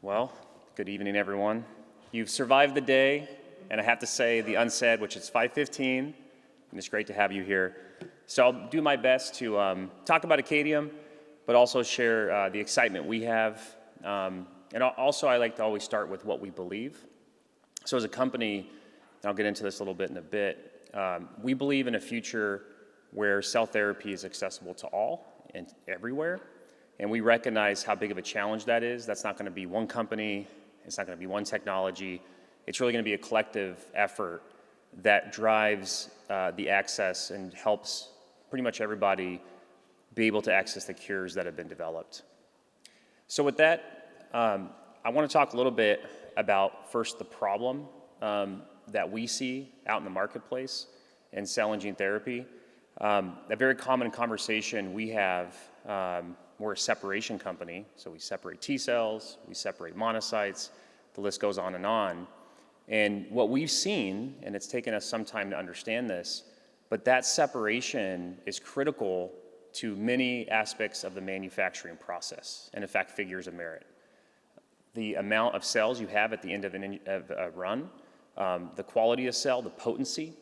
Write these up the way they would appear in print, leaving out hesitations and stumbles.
Well, good evening, everyone. You've survived the day, and I have to say the unsaid, which is 5:15, and it's great to have you here. So I'll do my best to talk about Akadeum, but also share the excitement we have. And also, I like to always start with what we believe. So as a company, and I'll get into this a little bit in a bit, we believe in a future where cell therapy is accessible to all and everywhere. And we recognize how big of a challenge that is. That's not going to be one company. It's not going to be one technology. It's really going to be a collective effort that drives the access and helps pretty much everybody be able to access the cures that have been developed. So with that, I want to talk a little bit about first the problem that we see out in the marketplace in cell and gene therapy. A very common conversation we have, we're a separation company, so we separate T cells, we separate monocytes, the list goes on. And what we've seen, and it's taken us some time to understand this, but that separation is critical to many aspects of the manufacturing process, and in fact figures a merit. The amount of cells you have at the end of a run, the quality of cell, the potency,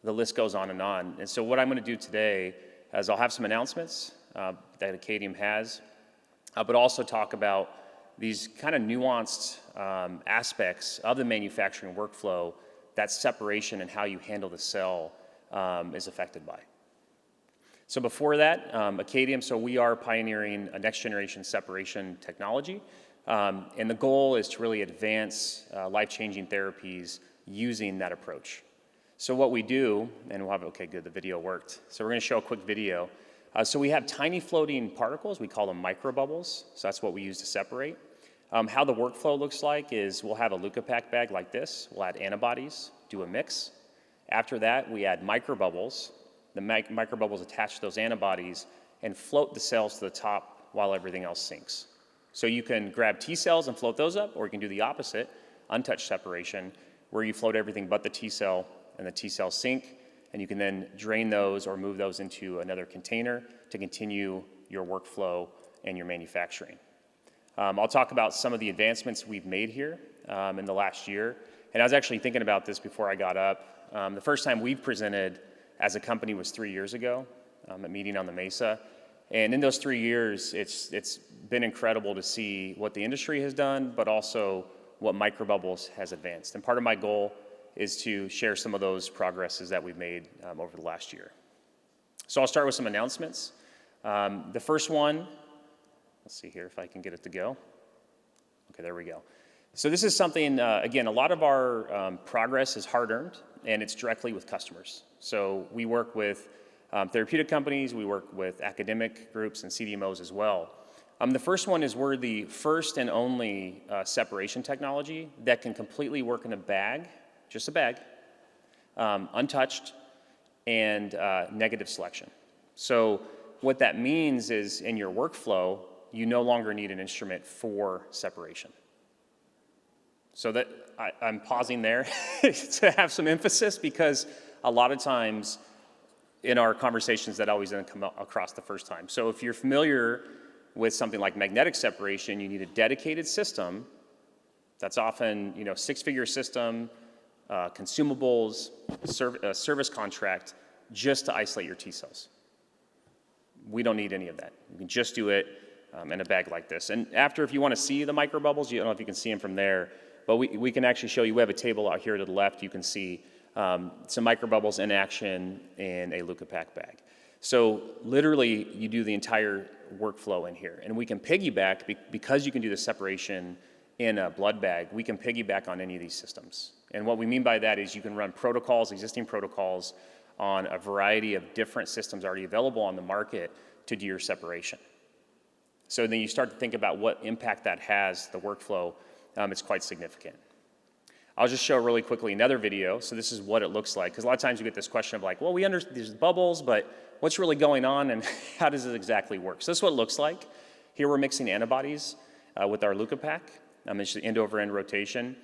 the list goes on. And so what I'm going to do today is I'll have some announcements that Akadeum has, but also talk about these kind of nuanced aspects of the manufacturing workflow that separation and how you handle the cell is affected by. So before that, Akadeum, so we are pioneering a next generation separation technology, and the goal is to really advance life-changing therapies using that approach. So what we do, and we'll have, okay, good, the video worked. So we're going to show a quick video. So we have tiny floating particles, we call them microbubbles, so that's what we use to separate. How the workflow looks like is we'll have a Lucapac bag like this, we'll add antibodies, do a mix. After that, we add microbubbles. The microbubbles attach to those antibodies and float the cells to the top while everything else sinks. So you can grab T cells and float those up, or you can do the opposite, untouched separation, where you float everything but the T cell and the T cells sink, and you can then drain those or move those into another container to continue your workflow and your manufacturing. I'll talk about some of the advancements we've made here in the last year. And I was actually thinking about this before I got up. The first time we've presented as a company was 3 years ago, a meeting on the Mesa. And in those 3 years, it's been incredible to see what the industry has done, but also what microbubbles has advanced. And part of my goal is to share some of those progresses that we've made over the last year. So I'll start with some announcements. The first one, let's see here if I can get it to go. Okay, there we go. So this is something, again, a lot of our progress is hard-earned, and it's directly with customers. So we work with therapeutic companies, we work with academic groups and CDMOs as well. The first one is we're the first and only separation technology that can completely work in a bag, just a bag, untouched, and negative selection. So what that means is in your workflow, you no longer need an instrument for separation. So that I'm pausing there to have some emphasis, because a lot of times in our conversations that always doesn't come across the first time. So if you're familiar with something like magnetic separation, you need a dedicated system that's often, a six-figure system, consumables, service contract, just to isolate your T cells. We don't need any of that. You can just do it in a bag like this. And after, if you want to see the microbubbles, I don't know if you can see them from there, but we can actually show you. We have a table out here to the left. You can see some microbubbles in action in a Lucapac bag. So literally, you do the entire workflow in here. And we can piggyback, because you can do the separation in a blood bag, we can piggyback on any of these systems. And what we mean by that is you can run protocols, existing protocols, on a variety of different systems already available on the market to do your separation. So then you start to think about what impact that has, the workflow. It's quite significant. I'll just show really quickly another video. So this is what it looks like, because a lot of times you get this question of like, well, we understand there's bubbles, but what's really going on and how does it exactly work? So this is what it looks like. Here we're mixing antibodies with our Lucapac. It's the end-over-end rotation.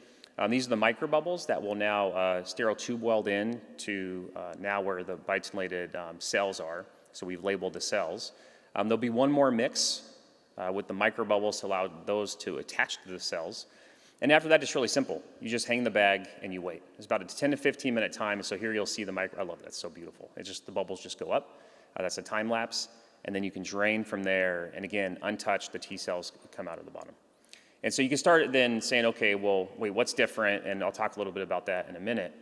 These are the microbubbles that will now sterile tube weld in to now where the biotinylated cells are. So we've labeled the cells. There'll be one more mix with the microbubbles to allow those to attach to the cells. And after that, it's really simple. You just hang the bag and you wait. It's about a 10 to 15 minute time. So here you'll see the I love that, it's so beautiful. It's just the bubbles just go up. That's a time lapse. And then you can drain from there. And again, untouched, the T cells come out of the bottom. And so you can start then saying, okay, well, wait, what's different? And I'll talk a little bit about that in a minute.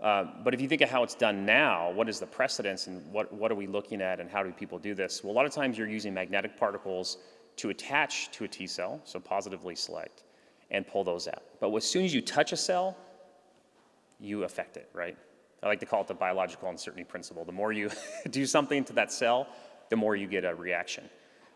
But if you think of how it's done now, what is the precedence and what are we looking at and how do people do this? Well, a lot of times you're using magnetic particles to attach to a T cell, so positively select, and pull those out. But as soon as you touch a cell, you affect it, right? I like to call it the biological uncertainty principle. The more you do something to that cell, the more you get a reaction.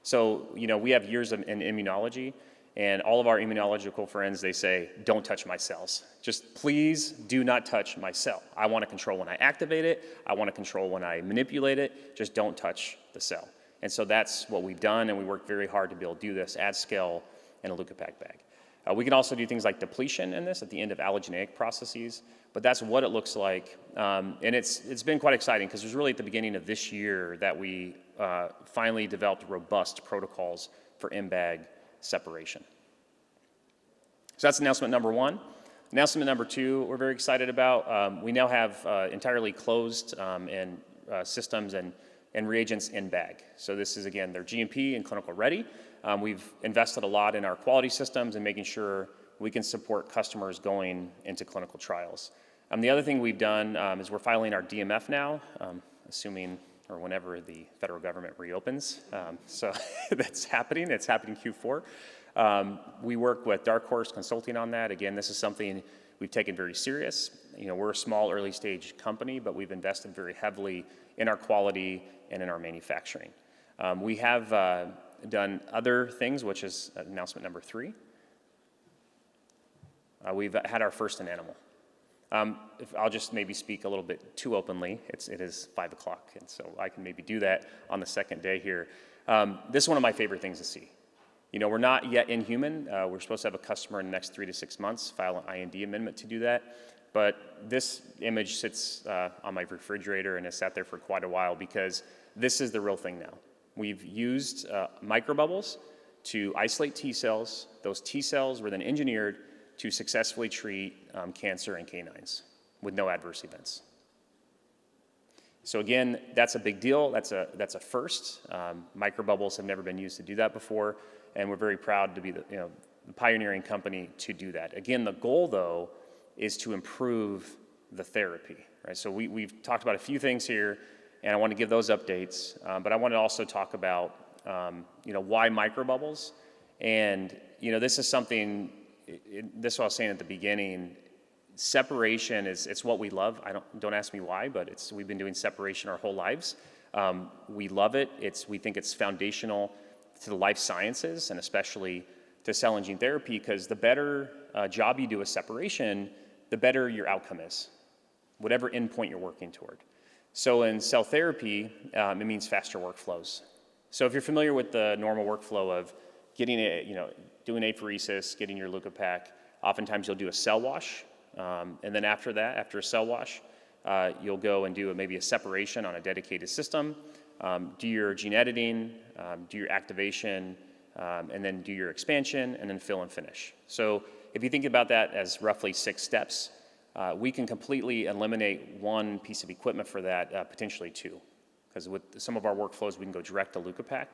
So, we have years in immunology, and all of our immunological friends, they say, don't touch my cells. Just please do not touch my cell. I want to control when I activate it. I want to control when I manipulate it. Just don't touch the cell. And so that's what we've done, and we work very hard to be able to do this at scale in a Lucapac bag. We can also do things like depletion in this at the end of allogeneic processes, but that's what it looks like. And it's been quite exciting because it was really at the beginning of this year that we finally developed robust protocols for in-bag separation. So that's announcement number one. Announcement number two, we're very excited about. We now have entirely closed and systems and reagents in bag. So this is, again, they're GMP and clinical ready. We've invested a lot in our quality systems and making sure we can support customers going into clinical trials. The other thing we've done is we're filing our DMF now, assuming or whenever the federal government reopens. So that's happening. It's happening Q4. We work with Dark Horse Consulting on that. Again, this is something we've taken very serious. We're a small early stage company, but we've invested very heavily in our quality and in our manufacturing. We have done other things, which is announcement number three. We've had our first in animal. If I'll just maybe speak a little bit too openly. It is 5 o'clock, and so I can maybe do that on the second day here. This is one of my favorite things to see. We're not yet in human. We're supposed to have a customer in the next 3 to 6 months, file an IND amendment to do that. But this image sits on my refrigerator and has sat there for quite a while because this is the real thing now. We've used microbubbles to isolate T cells. Those T cells were then engineered to successfully treat cancer in canines with no adverse events. So again, that's a big deal. That's a first. Microbubbles have never been used to do that before, and we're very proud to be the pioneering company to do that. Again, the goal though is to improve the therapy, right? So we've talked about a few things here, and I want to give those updates, but I want to also talk about why microbubbles, and this is something. This is what I was saying at the beginning. Separation it's what we love. Don't ask me why, but we've been doing separation our whole lives. We love it. We think it's foundational to the life sciences and especially to cell and gene therapy because the better job you do with separation, the better your outcome is, whatever endpoint you're working toward. So in cell therapy, it means faster workflows. So if you're familiar with the normal workflow of getting it, doing apheresis, getting your Lucapac, oftentimes you'll do a cell wash. And then after that, after a cell wash, you'll go and do maybe a separation on a dedicated system, do your gene editing, do your activation, and then do your expansion, and then fill and finish. So if you think about that as roughly 6 steps, we can completely eliminate one piece of equipment for that, potentially 2. Because with some of our workflows, we can go direct to Lucapac,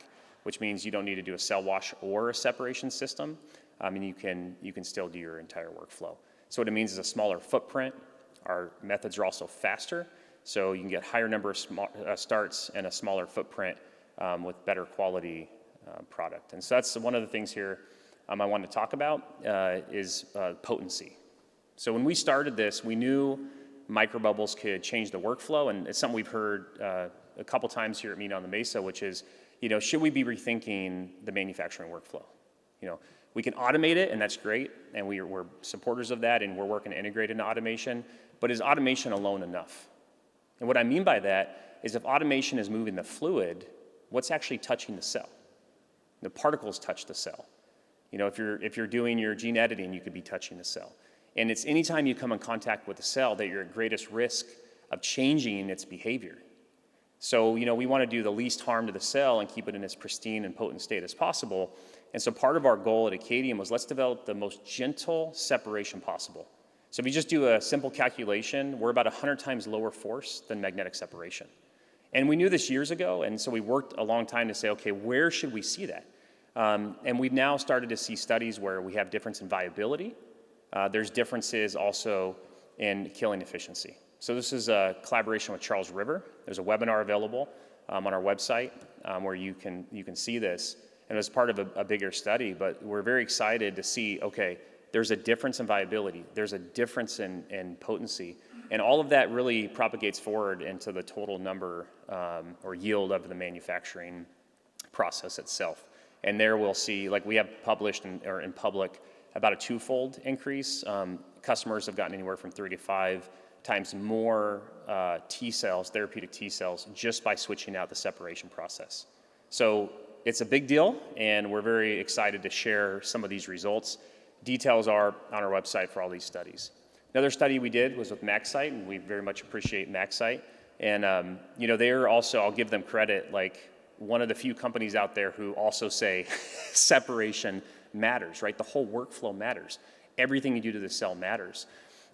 which means you don't need to do a cell wash or a separation system, and you can still do your entire workflow. So what it means is a smaller footprint. Our methods are also faster, so you can get higher number of starts and a smaller footprint with better quality product. And so that's one of the things here I want to talk about is potency. So when we started this, we knew microbubbles could change the workflow, and it's something we've heard a couple times here at Meet on the Mesa, which is, should we be rethinking the manufacturing workflow? We can automate it, and that's great, and we're supporters of that, and we're working to integrate into automation, but is automation alone enough? And what I mean by that is if automation is moving the fluid, what's actually touching the cell? The particles touch the cell. If you're doing your gene editing, you could be touching the cell. And it's anytime you come in contact with the cell that you're at greatest risk of changing its behavior. So, we want to do the least harm to the cell and keep it in as pristine and potent state as possible. And so part of our goal at Akadeum was let's develop the most gentle separation possible. So if you just do a simple calculation, we're about 100 times lower force than magnetic separation. And we knew this years ago, and so we worked a long time to say, okay, where should we see that? And we've now started to see studies where we have difference in viability. There's differences also in killing efficiency. So this is a collaboration with Charles River. There's a webinar available on our website where you can see this. And it was part of a bigger study, but we're very excited to see, okay, there's a difference in viability. There's a difference in potency. And all of that really propagates forward into the total number or yield of the manufacturing process itself. And there we'll see, like we have published or in public, about a twofold increase. Customers have gotten anywhere from 3 to 5 times more T cells, therapeutic T cells, just by switching out the separation process. So it's a big deal, and we're very excited to share some of these results. Details are on our website for all these studies. Another study we did was with MaxCyte, and we very much appreciate MaxCyte. And they're also, I'll give them credit, like one of the few companies out there who also say separation matters, right? The whole workflow matters. Everything you do to the cell matters.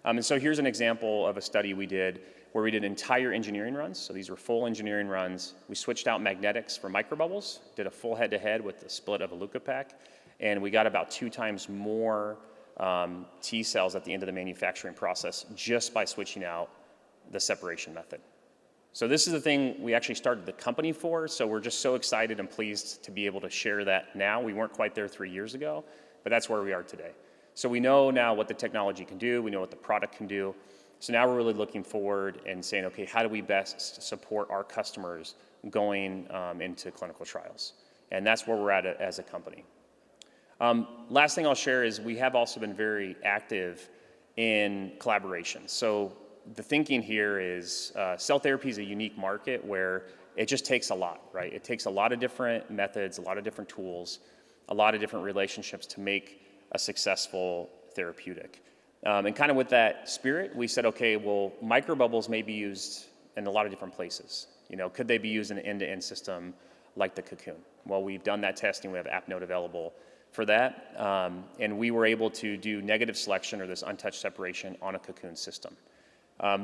And so here's an example of a study we did where we did entire engineering runs. So these were full engineering runs. We switched out magnetics for microbubbles, did a full head-to-head with the split of a leukopak, and we got about 2 times more T cells at the end of the manufacturing process just by switching out the separation method. So this is the thing we actually started the company for, so we're just so excited and pleased to be able to share that now. We weren't quite there 3 years ago, but that's where we are today. So we know now what the technology can do, we know what the product can do. So now we're really looking forward and saying, okay, how do we best support our customers going into clinical trials? And that's where we're at as a company. Last thing I'll share is we have also been very active in collaboration. So the thinking here is cell therapy is a unique market where it just takes a lot, right? It takes a lot of different methods, a lot of different tools, a lot of different relationships to make a successful therapeutic. And kind of with that spirit, we said, okay, well, microbubbles may be used in a lot of different places. Could they be used in an end-to-end system like the cocoon? Well, we've done that testing. We have app node available for that. And we were able to do negative selection or this untouched separation on a cocoon system.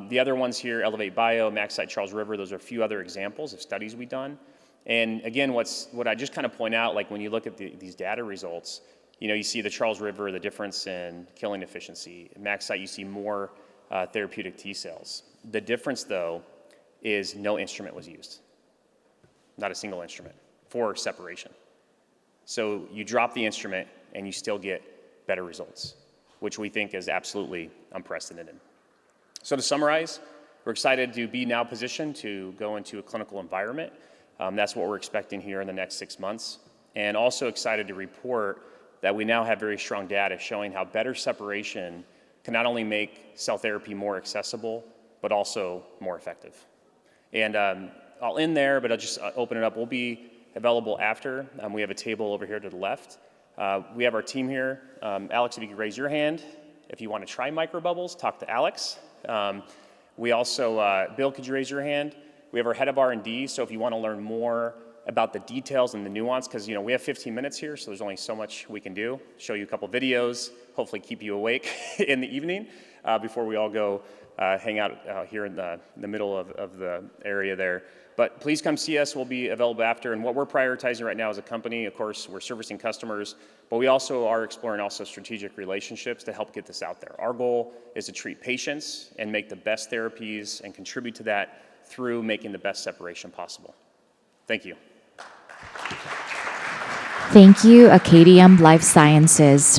The other ones here, Elevate Bio, MaxCyte, Charles River, those are a few other examples of studies we've done. And again, what I just kind of point out, like when you look at these data results, you see the Charles River, the difference in killing efficiency. In MaxCyte, you see more therapeutic T cells. The difference, though, is no instrument was used. Not a single instrument for separation. So you drop the instrument and you still get better results, which we think is absolutely unprecedented. So to summarize, we're excited to be now positioned to go into a clinical environment. That's what we're expecting here in the next 6 months. And also excited to report that we now have very strong data showing how better separation can not only make cell therapy more accessible, but also more effective. And I'll end there, but I'll just open it up. We'll be available after. We have a table over here to the left. We have our team here. Alex, if you could raise your hand. If you want to try microbubbles, talk to Alex. We also, Bill, could you raise your hand? We have our head of R&D, so if you want to learn more about the details and the nuance, because we have 15 minutes here, so there's only so much we can do. Show you a couple videos, hopefully keep you awake in the evening before we all go hang out here in the middle of the area there. But please come see us. We'll be available after. And what we're prioritizing right now as a company, of course, we're servicing customers, but we also are exploring also strategic relationships to help get this out there. Our goal is to treat patients and make the best therapies and contribute to that through making the best separation possible. Thank you. Thank you, Akadeum Life Sciences.